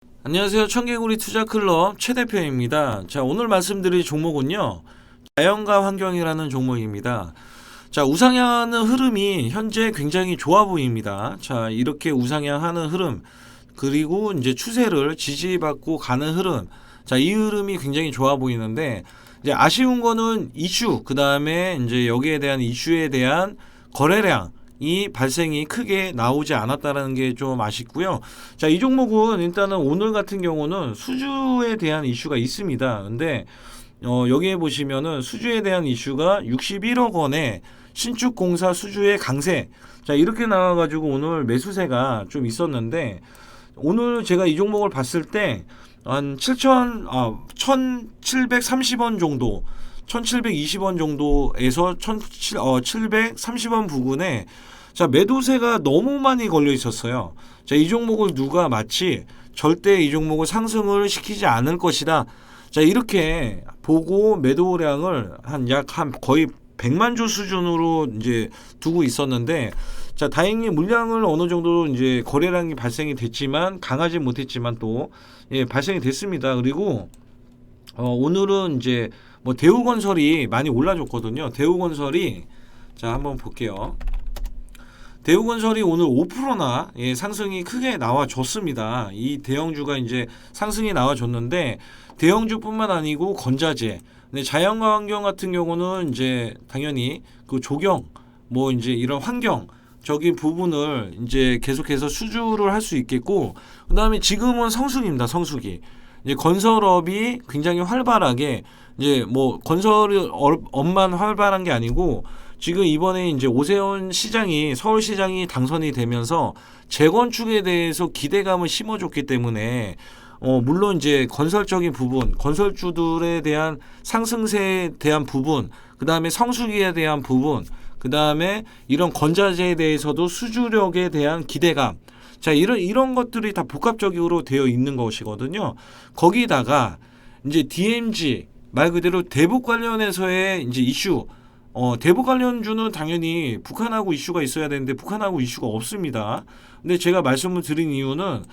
안녕하세요. 청개구리 투자클럽 최 대표입니다. 자, 오늘 말씀드릴 종목은요, 자연과 환경이라는 종목입니다. 자, 우상향하는 흐름이 현재 굉장히 좋아 보입니다. 자, 이렇게 우상향하는 흐름, 그리고 이제 추세를 지지받고 가는 흐름, 자, 이 흐름이 굉장히 좋아 보이는데, 이제 아쉬운 거는 이슈, 그 다음에 이제 여기에 대한 이슈에 대한 거래량, 이 발생이 크게 나오지 않았다는 게 좀 아쉽고요. 자, 이 종목은 일단은 오늘 같은 경우는 수주에 대한 이슈가 있습니다. 근데 여기에 보시면은 수주에 대한 이슈가 61억 원의 신축 공사 수주의 강세. 자, 이렇게 나와가지고 오늘 매수세가 좀 있었는데, 오늘 제가 이 종목을 봤을 때 한 1730원 정도, 1720원 정도에서 1730원 부근에, 자, 매도세가 너무 많이 걸려 있었어요. 자, 이 종목을 누가 마치 절대 이 종목을 상승을 시키지 않을 것이다, 자, 이렇게 보고 매도량을 한 거의 100만 주 수준으로 이제 두고 있었는데, 자, 다행히 물량을 어느 정도 이제 거래량이 발생이 됐지만, 강하지 못했지만 또 발생이 됐습니다. 그리고 오늘은 이제 뭐 대우건설이 많이 올라줬거든요. 대우건설이, 자, 한번 볼게요. 대우건설이 오늘 5%나 상승이 크게 나와줬습니다. 이 대형주가 이제 상승이 나와줬는데, 대형주뿐만 아니고 건자재, 근데 자연과 환경 같은 경우는 이제 당연히 그 조경, 뭐 이제 이런 환경적인 부분을 이제 계속해서 수주를 할 수 있겠고, 그 다음에 지금은 성수기입니다. 성수기. 이제 건설업이 굉장히 활발하게, 이제 뭐 건설업만 활발한 게 아니고, 지금 이번에 이제 오세훈 시장이, 서울시장이 당선이 되면서 재건축에 대해서 기대감을 심어줬기 때문에, 물론 이제 건설적인 부분, 건설주들에 대한 상승세에 대한 부분, 그 다음에 성수기에 대한 부분, 그 다음에 이런 건자재에 대해서도 수주력에 대한 기대감, 자, 이런 것들이 다 복합적으로 되어 있는 것이거든요. 거기다가 이제 DMZ, 말 그대로 대북 관련해서의 이제 이슈, 대북 관련주는 당연히 북한하고 이슈가 있어야 되는데 북한하고 이슈가 없습니다. 근데 제가 말씀을 드린 이유는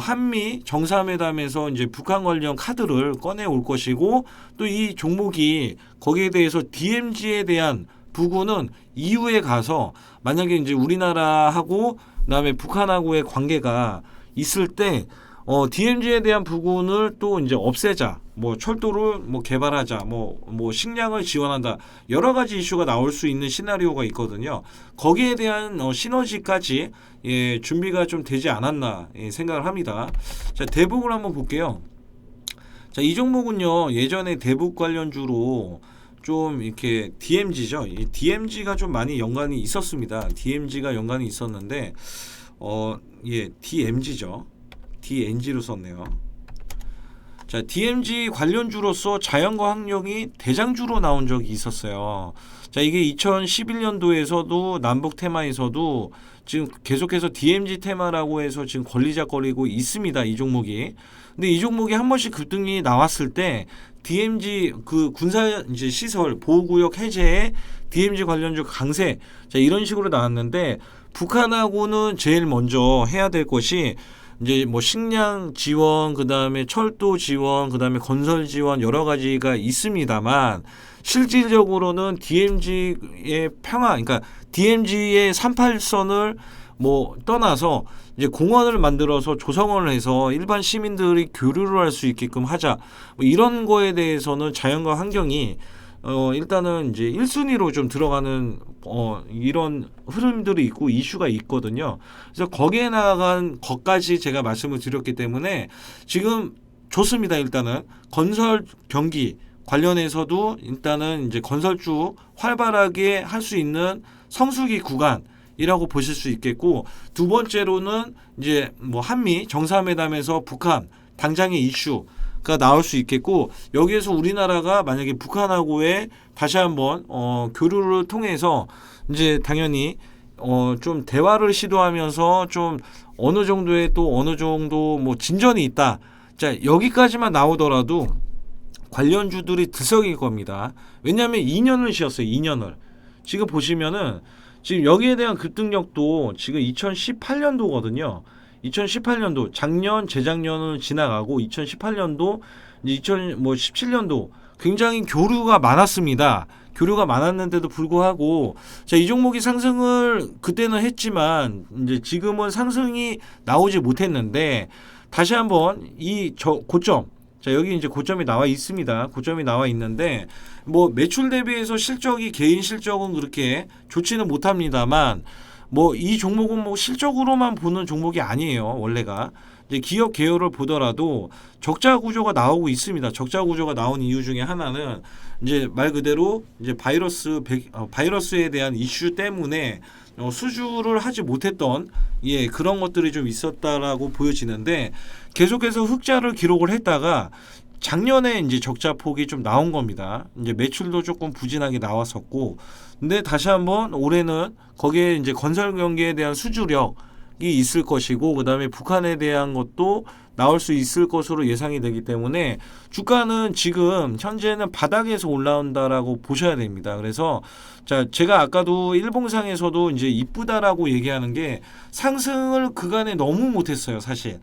한미 정상회담에서 이제 북한 관련 카드를 꺼내 올 것이고, 또 이 종목이 거기에 대해서 DMZ에 대한 부분은 이후에 가서 만약에 이제 우리나라하고 그다음에 북한하고의 관계가 있을 때 DMZ에 대한 부분을 또 이제 없애자, 뭐 철도를 뭐 개발하자, 뭐 식량을 지원한다, 여러 가지 이슈가 나올 수 있는 시나리오가 있거든요. 거기에 대한 시너지까지 준비가 좀 되지 않았나 생각을 합니다. 자, 대북을 한번 볼게요. 자, 이 종목은요, 예전에 대북 관련주로 좀 이렇게 DMZ죠. 이 DMZ가 좀 많이 연관이 있었습니다. DMZ가 연관이 있었는데, DMZ죠. DNG로 썼네요. 자, DMZ 관련주로서 자연과 환경이 대장주로 나온 적이 있었어요. 자, 이게 2011년도에서도 남북 테마에서도 지금 계속해서 DMZ 테마라고 해서 지금 걸리작거리고 있습니다. 이 종목이. 근데 이 종목이 한 번씩 급등이 나왔을 때 DMZ 그 군사 이제 시설 보호구역 해제에 DMZ 관련주 강세, 자, 이런 식으로 나왔는데, 북한하고는 제일 먼저 해야 될 것이 이제 뭐 식량 지원, 그 다음에 철도 지원, 그 다음에 건설 지원, 여러 가지가 있습니다만, 실질적으로는 DMZ의 평화, 그러니까 DMZ의 38선을 뭐 떠나서 이제 공원을 만들어서 조성을 해서 일반 시민들이 교류를 할 수 있게끔 하자, 뭐 이런 거에 대해서는 자연과 환경이 일단은 이제 1순위로 좀 들어가는 이런 흐름들이 있고 이슈가 있거든요. 그래서 거기에 나간 것까지 제가 말씀을 드렸기 때문에 지금 좋습니다. 일단은 건설 경기 관련해서도 일단은 이제 건설주 활발하게 할 수 있는 성수기 구간이라고 보실 수 있겠고, 두 번째로는 이제 뭐 한미 정상회담에서 북한 당장의 이슈가 나올 수 있겠고, 여기에서 우리나라가 만약에 북한하고의 다시 한번 교류를 통해서 이제 당연히 좀 대화를 시도하면서 좀 어느 정도의 또 어느 정도 뭐 진전이 있다, 자, 여기까지만 나오더라도 관련주들이 들썩일 겁니다. 왜냐하면 2년을 쉬었어요. 2년을. 지금 보시면은 지금 여기에 대한 급등력도 지금 2018년도거든요. 2018년도 작년 재작년은 지나가고 2018년도 이제 2017년도 굉장히 교류가 많았습니다. 교류가 많았는데도 불구하고 자, 이 종목이 상승을 그때는 했지만 이제 지금은 상승이 나오지 못했는데 다시 한번 이 고점 자 여기 이제 고점이 나와 있습니다. 고점이 나와 있는데 뭐 매출 대비해서 실적이 개인 실적은 그렇게 좋지는 못합니다만 뭐 이 종목은 뭐 실적으로만 보는 종목이 아니에요. 원래가 이제 기업 개요를 보더라도 적자 구조가 나오고 있습니다. 적자 구조가 나온 이유 중에 하나는 이제 말 그대로 이제 바이러스에 대한 이슈 때문에 수주를 하지 못했던 그런 것들이 좀 있었다라고 보여지는데 계속해서 흑자를 기록을 했다가 작년에 이제 적자 폭이 좀 나온 겁니다. 이제 매출도 조금 부진하게 나왔었고, 근데 다시 한번 올해는 거기에 이제 건설 경기에 대한 수주력이 있을 것이고, 그 다음에 북한에 대한 것도 나올 수 있을 것으로 예상이 되기 때문에 주가는 지금 현재는 바닥에서 올라온다라고 보셔야 됩니다. 그래서 자 제가 아까도 일봉상에서도 이제 이쁘다라고 얘기하는 게 상승을 그간에 너무 못했어요, 사실.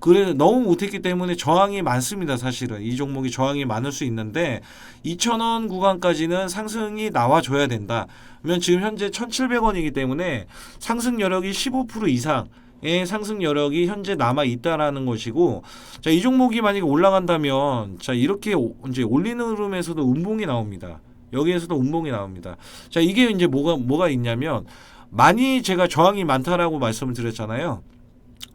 그래 너무 못했기 때문에 저항이 많습니다. 사실은 이 종목이 저항이 많을 수 있는데 2,000원 구간까지는 상승이 나와줘야 된다. 그러면 지금 현재 1,700원이기 때문에 상승 여력이 15% 이상의 상승 여력이 현재 남아 있다라는 것이고, 자, 이 종목이 만약에 올라간다면 자 이렇게 이제 올리는 흐름에서도 음봉이 나옵니다. 여기에서도 음봉이 나옵니다. 자 이게 이제 뭐가 있냐면 많이 제가 저항이 많다라고 말씀을 드렸잖아요.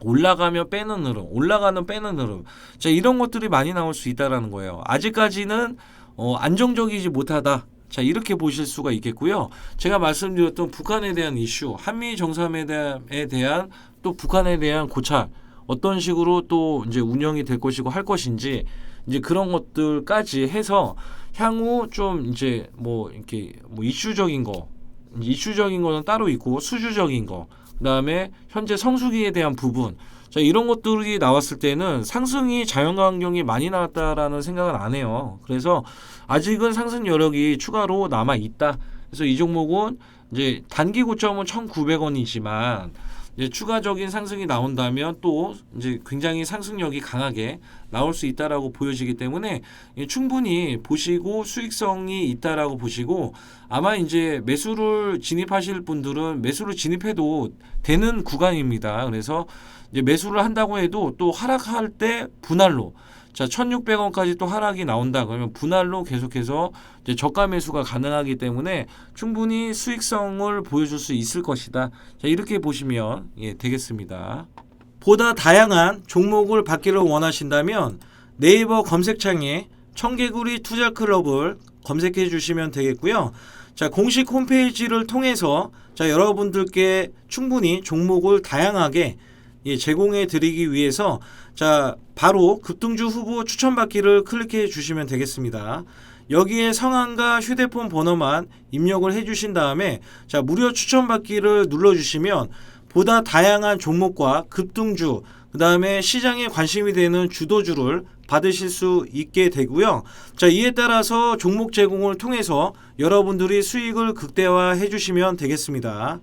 올라가면 빼는 흐름, 올라가는 빼는 흐름. 자, 이런 것들이 많이 나올 수 있다라는 거예요. 아직까지는 안정적이지 못하다. 자, 이렇게 보실 수가 있겠고요. 제가 말씀드렸던 북한에 대한 이슈, 한미 정상회담에 대한 또 북한에 대한 고찰, 어떤 식으로 또 이제 운영이 될 것이고 할 것인지 이제 그런 것들까지 해서 향후 좀 이제 뭐 이렇게 뭐 이슈적인 거는 따로 있고 수주적인 거. 그다음에 현재 성수기에 대한 부분, 자 이런 것들이 나왔을 때는 상승이 자연환경이 많이 나왔다라는 생각은 안 해요. 그래서 아직은 상승 여력이 추가로 남아 있다. 그래서 이 종목은 이제 단기 고점은 1,900원이지만 이제 추가적인 상승이 나온다면 또 이제 굉장히 상승력이 강하게 나올 수 있다라고 보여지기 때문에 충분히 보시고 수익성이 있다라고 보시고, 아마 이제 매수를 진입하실 분들은 매수를 진입해도 되는 구간입니다. 그래서 이제 매수를 한다고 해도 또 하락할 때 분할로 자 1,600원까지 또 하락이 나온다 그러면 분할로 계속해서 이제 저가 매수가 가능하기 때문에 충분히 수익성을 보여줄 수 있을 것이다. 자 이렇게 보시면 되겠습니다. 보다 다양한 종목을 받기를 원하신다면 네이버 검색창에 청개구리 투자클럽을 검색해 주시면 되겠고요. 자 공식 홈페이지를 통해서 자 여러분들께 충분히 종목을 다양하게 제공해 드리기 위해서 자 바로 급등주 후보 추천받기를 클릭해 주시면 되겠습니다. 여기에 성함과 휴대폰 번호만 입력을 해 주신 다음에 자 무료 추천받기를 눌러 주시면 보다 다양한 종목과 급등주, 그 다음에 시장에 관심이 되는 주도주를 받으실 수 있게 되고요. 자 이에 따라서 종목 제공을 통해서 여러분들이 수익을 극대화해 주시면 되겠습니다.